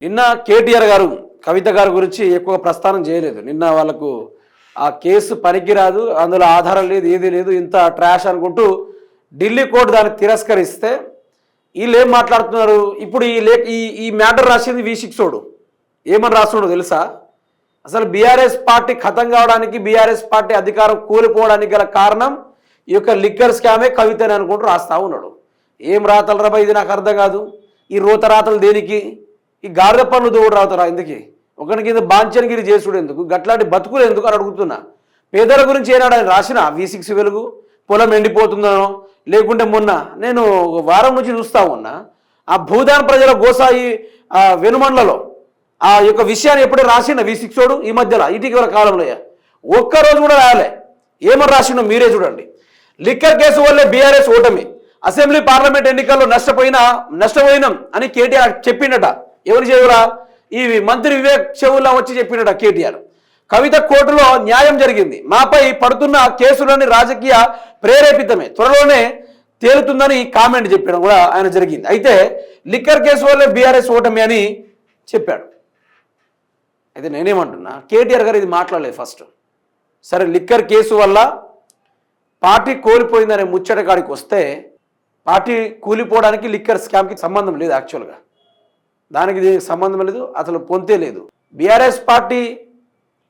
నిన్న కేటీఆర్ గారు కవిత గారి గురించి ఎక్కువ ప్రస్థానం చేయలేదు. నిన్న వాళ్ళకు ఆ కేసు పనికిరాదు, అందులో ఆధారం లేదు, ఏది లేదు, ఇంత ట్రాష్ అనుకుంటూ ఢిల్లీ కోర్టు దాన్ని తిరస్కరిస్తే వీళ్ళు ఏం మాట్లాడుతున్నారు. ఇప్పుడు ఈ మ్యాటర్ రాసింది V6 ఏమని రాస్తున్నాడు తెలుసా? అసలు బీఆర్ఎస్ పార్టీ ఖతం కావడానికి, బీఆర్ఎస్ పార్టీ అధికారం కూలిపోవడానికి గల కారణం ఈ యొక్క లిక్కర్ స్కామే కవితని అనుకుంటూ రాస్తా ఉన్నాడు. ఏం రాతలు రా ఇది నాకు అర్థం కాదు. ఈ రోత రాతలు దేనికి? ఈ గాడిద పనులు దోడు రావుతారా ఎందుకు? ఒకరి కింద బాంచనగిరి చేసుడు ఎందుకు? గట్లాంటి బతుకులు ఎందుకు అని అడుగుతున్నా. పేదల గురించి ఏనాడు ఆయన రాసిన V6 వెలుగు? పొలం ఎండిపోతుందనో, లేకుంటే మొన్న నేను వారం నుంచి చూస్తా ఉన్నా ఆ భూదాన్ ప్రజల గోసాయి వెనుమండలలో ఆ యొక్క విషయాన్ని ఎప్పుడూ రాసిన V6 ఈ మధ్యలో ఇటీవల కాలంలో ఒక్కరోజు కూడా రాయలే. ఏమని రాసిండో మీరే చూడండి. లిక్కర్ కేసు వల్లే బీఆర్ఎస్ ఓటమి, అసెంబ్లీ పార్లమెంట్ ఎన్నికల్లో నష్టపోయినాం అని కేటీఆర్ చెప్పిండట. ఎవరి చెవులా? ఈ మంత్రి వివేక్ చెవులా వచ్చి చెప్పినట కేటీఆర్. కవిత కోర్టులో న్యాయం జరిగింది, మాపై పడుతున్న కేసులని రాజకీయ ప్రేరేపితమే, త్వరలోనే తేలుతుందని కామెంట్ చెప్పడం కూడా ఆయన జరిగింది. అయితే లిక్కర్ కేసు వల్లే బీఆర్ఎస్ ఓటమి అని చెప్పాడు. అయితే నేనేమంటున్నా, కేటీఆర్ గారు ఇది మాట్లాడలేదు ఫస్ట్. సరే, లిక్కర్ కేసు వల్ల పార్టీ కోల్పోయిందనే ముచ్చట కాడికి వస్తే, పార్టీ కూలిపోవడానికి లిక్కర్ స్కామ్కి సంబంధం లేదు. యాక్చువల్గా దానికి దీనికి సంబంధం లేదు, అసలు పొంతే లేదు. బీఆర్ఎస్ పార్టీ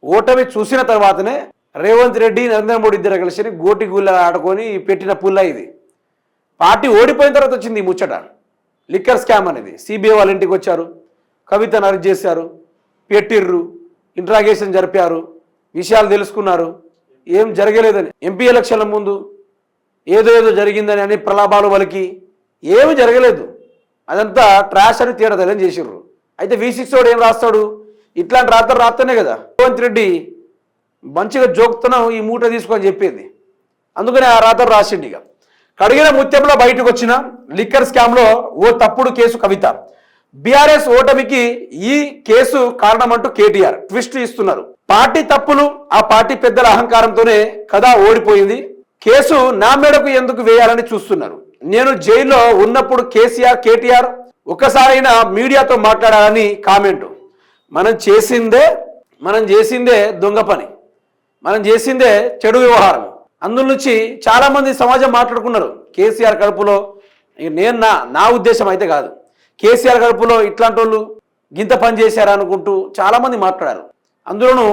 ఓటమి చూసిన తర్వాతనే రేవంత్ రెడ్డి, నరేంద్ర మోడీ ఇద్దరు కలిసి గోటి గుళ్ళ ఆడుకొని పెట్టిన పుల్ల ఇది. పార్టీ ఓడిపోయిన తర్వాత వచ్చింది ఈ ముచ్చట, లిక్కర్ స్కామ్ అనేది. సిబిఐ వాళ్ళ ఇంటికి వచ్చారు, కవితను అరెస్ట్ చేశారు, పెట్టిర్రు, ఇంట్రాగేషన్ జరిపారు, విషయాలు తెలుసుకున్నారు, ఏం జరగలేదని. ఎంపీ ఎలక్షన్ల ముందు ఏదో జరిగిందని అని ప్రలాభాలు వాళ్ళకి ఏమి జరగలేదు. అదంతా ట్రాష్ అని తేడతలని చేసిర్రు. అయితే V6 ఏం రాస్తాడు? ఇట్లాంటి రాస్తేనే కదా రేవంత్ రెడ్డి మంచిగా జోక్తున్నాం ఈ మూట తీసుకొని చెప్పేది. అందుకని ఆ రాతలు రాసిండి. ఇక కడిగిన ముత్యంలో బయటకు వచ్చిన లిక్కర్ స్కామ్లో ఓ తప్పుడు కేసు కవిత. బీఆర్ఎస్ ఓటమికి ఈ కేసు కారణమంటూ కేటీఆర్ ట్విస్ట్ ఇస్తున్నారు. పార్టీ తప్పులు, ఆ పార్టీ పెద్దల అహంకారంతోనే కదా ఓడిపోయింది. కేసు నా మేడకు ఎందుకు వేయాలని చూస్తున్నారు. నేను జైల్లో ఉన్నప్పుడు కేటీఆర్ ఒక్కసారైనా మీడియాతో మాట్లాడాలని కామెంటు. మనం చేసిందే దొంగ పని, మనం చేసిందే చెడు వ్యవహారం. అందులో నుంచి చాలామంది సమాజం మాట్లాడుకున్నారు. కేసీఆర్ కడుపులో, నేను నా ఉద్దేశం అయితే కాదు, కేసీఆర్ కడుపులో ఇట్లాంటి వాళ్ళు గింత పని చేశారు అనుకుంటూ చాలామంది మాట్లాడారు. అందులోనూ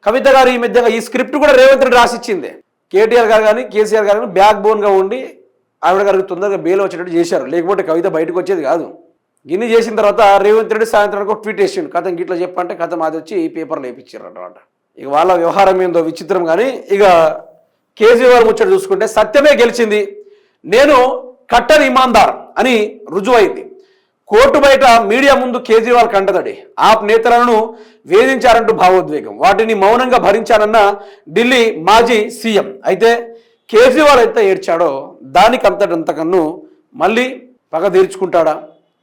కవిత గారు ఈ మధ్యగా ఈ స్క్రిప్ట్ కూడా రేవంత్ రెడ్డి రాసిచ్చిందే. కేటీఆర్ గారు కానీ కేసీఆర్ గారు కానీ బ్యాక్ బోన్గా ఉండి ఆవిడ గారికి తొందరగా బెయిల్ వచ్చేటట్టు చేశారు, లేకపోతే కవిత బయటకు వచ్చేది కాదు. గిన్ని చేసిన తర్వాత రేవంత్ రెడ్డి సాయంత్రానికి ట్వీట్ చేసిండు, కథం గిట్లా చెప్పంటే కథం అది వచ్చి ఈ పేపర్లో వేయించారు అన్నమాట. ఇక వాళ్ళ వ్యవహారం ఏందో విచిత్రం. కానీ ఇక కేసీఆర్ ముచ్చట చూసుకుంటే సత్యమే గెలిచింది, నేను కట్టని ఇమాందార్ అని రుజువైంది. కోర్టు బయట మీడియా ముందు కేజ్రీవాల్ కంటతడి, ఆప్ నేతలను వేధించారంటూ భావోద్వేగం, వాటిని మౌనంగా భరించానన్న ఢిల్లీ మాజీ సీఎం. అయితే కేజ్రీవాల్ ఎంత ఏడ్చాడో దానికి అంతకంతకన్ను మళ్ళీ పగ తీర్చుకుంటాడా?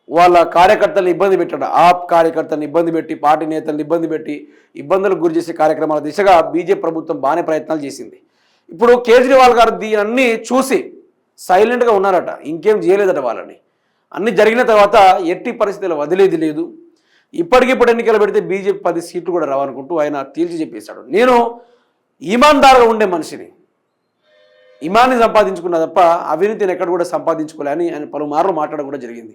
వాళ్ళ కార్యకర్తలను ఇబ్బంది పెట్టాడు, ఆప్ కార్యకర్తలను ఇబ్బంది పెట్టి, పార్టీ నేతలను ఇబ్బంది పెట్టి, ఇబ్బందులకు గురి చేసే కార్యక్రమాల దిశగా బీజేపీ ప్రభుత్వం బాగానే ప్రయత్నాలు చేసింది. ఇప్పుడు కేజ్రీవాల్ గారు దీన్ని చూసి సైలెంట్గా ఉన్నారట, ఇంకేం చేయలేదట. వాళ్ళని అన్ని జరిగిన తర్వాత ఎట్టి పరిస్థితుల్లో వదిలేది లేదు, ఇప్పటికిప్పుడు ఎన్నికలు పెడితే బీజేపీ 10 సీట్లు కూడా రావనుకుంటూ ఆయన తేల్చి చెప్పేశాడు. నేను ఇమాన్దార్గా ఉండే మనిషిని, ఇమాన్ని సంపాదించుకున్నా తప్ప అవినీతిని ఎక్కడ కూడా సంపాదించుకోలే అని ఆయన పలుమార్లు మాట్లాడడం కూడా జరిగింది.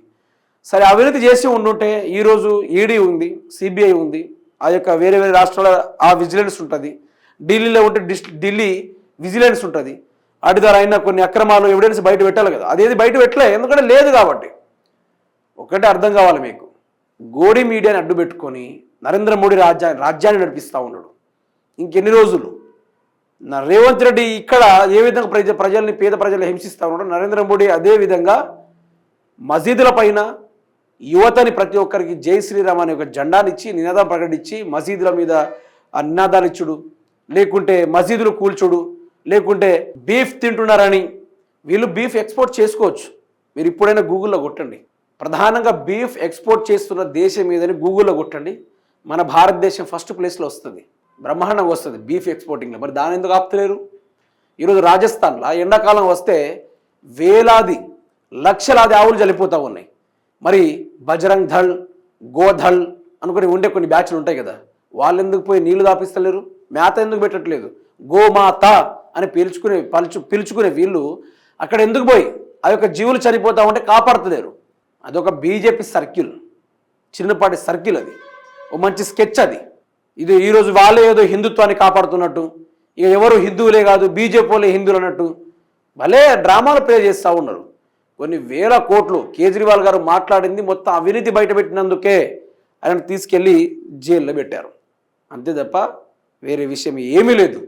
సరే, అవినీతి చేసి ఉండుంటే ఈరోజు ఈడీ ఉంది, సిబిఐ ఉంది, ఆ యొక్క వేరే వేరే రాష్ట్రాల ఆ విజిలెన్స్ ఉంటుంది, ఢిల్లీలో ఉంటే ఢిల్లీ విజిలెన్స్ ఉంటుంది, వాటి ద్వారా అయినా కొన్ని అక్రమాలు ఎవిడెన్స్ బయట పెట్టాలి కదా. అదేది బయట పెట్టలే, ఎందుకంటే లేదు కాబట్టి. ఒకటే అర్థం కావాలి మీకు, గోడి మీడియాని అడ్డు పెట్టుకొని నరేంద్ర మోడీ రాజ్యాన్ని నడిపిస్తూ ఉన్నాడు. ఇంకెన్ని రోజులు? రేవంత్ రెడ్డి ఇక్కడ ఏ విధంగా ప్రజల్ని, పేద ప్రజల్ని హింసిస్తూ ఉన్నాడు, నరేంద్ర మోడీ అదే విధంగా మసీదుల పైన యువతని ప్రతి ఒక్కరికి జై శ్రీరామ్ అనే ఒక జెండానిచ్చి నినాదం ప్రకటించి మసీదుల మీద ఆ నినాదాలు ఇచ్చుడు, లేకుంటే మసీదులు కూల్చుడు, లేకుంటే బీఫ్ తింటున్నారని. వీళ్ళు బీఫ్ ఎక్స్పోర్ట్ చేసుకోవచ్చు, మీరు ఇప్పుడైనా గూగుల్లో కొట్టండి. ప్రధానంగా బీఫ్ ఎక్స్పోర్ట్ చేస్తున్న దేశం ఏదని గూగుల్లో కొట్టండి, మన భారతదేశం ఫస్ట్ ప్లేస్లో వస్తుంది, బ్రహ్మాండంగా వస్తుంది బీఫ్ ఎక్స్పోర్టింగ్లో. మరి దాని ఎందుకు ఆపుతలేరు? ఈరోజు రాజస్థాన్లో ఎండాకాలం వస్తే వేలాది లక్షలాది ఆవులు చనిపోతూ ఉన్నాయి. మరి బజరంగ్ దళ్, గోధల్, అనుకుని ఉండే కొన్ని బ్యాచ్లు ఉంటాయి కదా, వాళ్ళు ఎందుకు పోయి నీళ్లు దాపిస్తలేరు, మేత ఎందుకు పెట్టట్లేదు, గోమాత అని పిలుచుకునే వీళ్ళు అక్కడ ఎందుకు పోయి ఆ యొక్క జీవులు చనిపోతా ఉంటే కాపాడుతలేరు? అదొక బీజేపీ సర్కిల్, చిన్నపాటి సర్కిల్, అది ఓ మంచి స్కెచ్. అది ఇది ఈరోజు వాళ్ళే ఏదో హిందుత్వాన్ని కాపాడుతున్నట్టు, ఇక ఎవరు హిందువులే కాదు బీజేపీ వాళ్ళే హిందువులు అన్నట్టు భలే డ్రామాలు ప్లే చేస్తూ ఉన్నారు. కొన్ని వేల కోట్లు కేజ్రీవాల్ గారు మాట్లాడింది మొత్తం అవినీతి బయటపెట్టినందుకే ఆయన తీసుకెళ్ళి జైల్లో పెట్టారు, అంతే తప్ప వేరే విషయం ఏమీ లేదు.